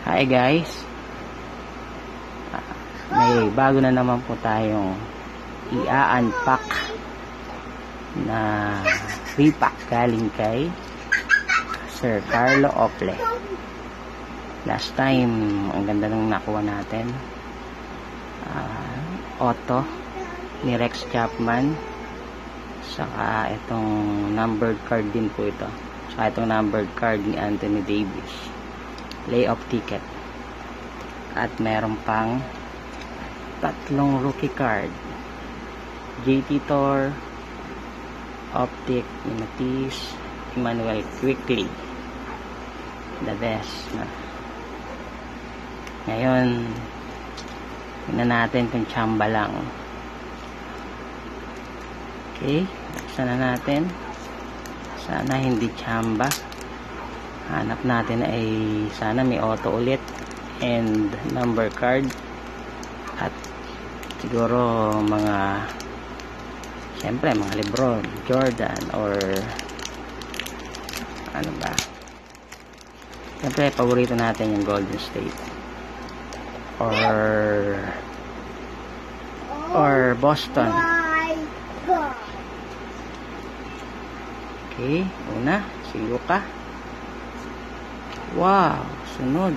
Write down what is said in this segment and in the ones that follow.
Hi guys, may bago na naman po tayong i-unpack na repack galing kay Sir Carlo Ople. Last time ang ganda nung nakuha natin, auto ni Rex Chapman, saka itong numbered card din po ito, saka itong numbered card ni Anthony Davis, layoff ticket, at meron pang tatlong rookie card, JT Tor, Optic ni Matisse, Emmanuel Quickly, the best na. Ngayon tingnan natin kung tsamba lang. Okay, sana natin, sana hindi tsamba. Hanap natin ay sana may auto ulit and number card, at siguro mga, syempre mga Lebron, Jordan, or ano ba, syempre paborito natin yung Golden State or Boston. Okay, una si Luka. Wow, sunod.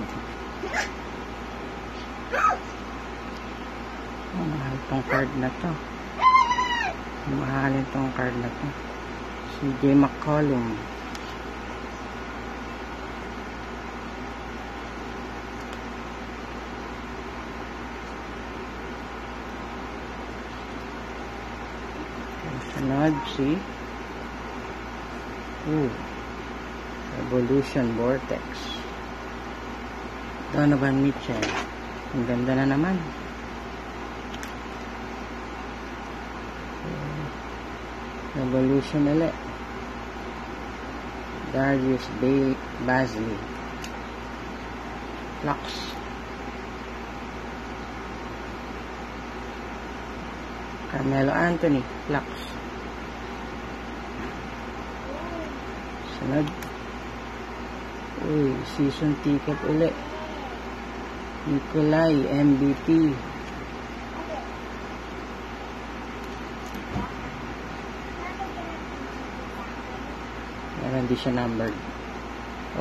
Mahal itong card na to. Mahal itong card na to. Si J. McCollum. Sunod si Evolution Vortex, Donovan Mitchell. Ang ganda na naman. Evolution ulit, Darius Bazley, Flux, Carmelo Anthony, Flux. Sunod, season ticket ulit, Nikolai MVP. Meron di siya numbered.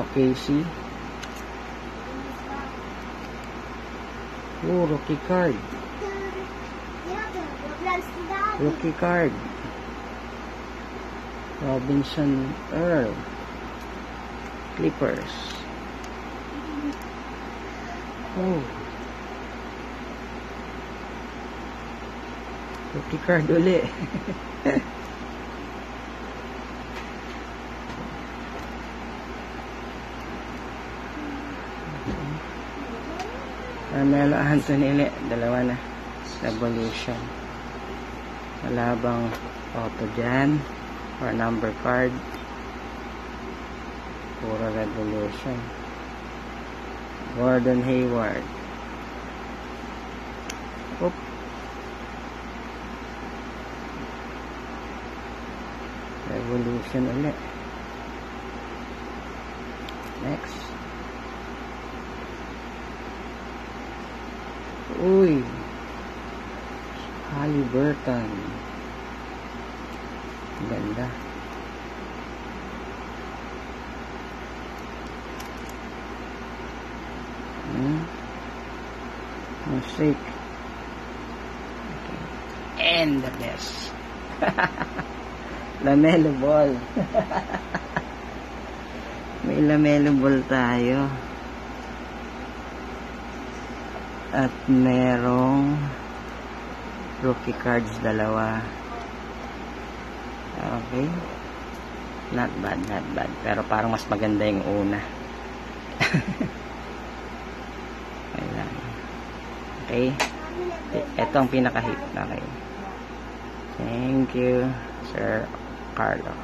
OKC. Rookie card. Rookie card. Robinson Earl, Clippers. Rookie card uli. Carmelo Anthony ulit, dalawa na. Revolution. Wala bang auto dyan or number card? Puro Revolution. Gordon Hayward. Revolution ulit. Next. Halliburton. Ganda. Music. Okay. And the best. Lamelo Ball. May Lamelo Ball tayo. At merong rookie cards dalawa. Okay. Not bad, not bad. Pero parang mas maganda yung una. Okay. Ito ang pinaka-hit. Okay. Thank you, Sir Carlo.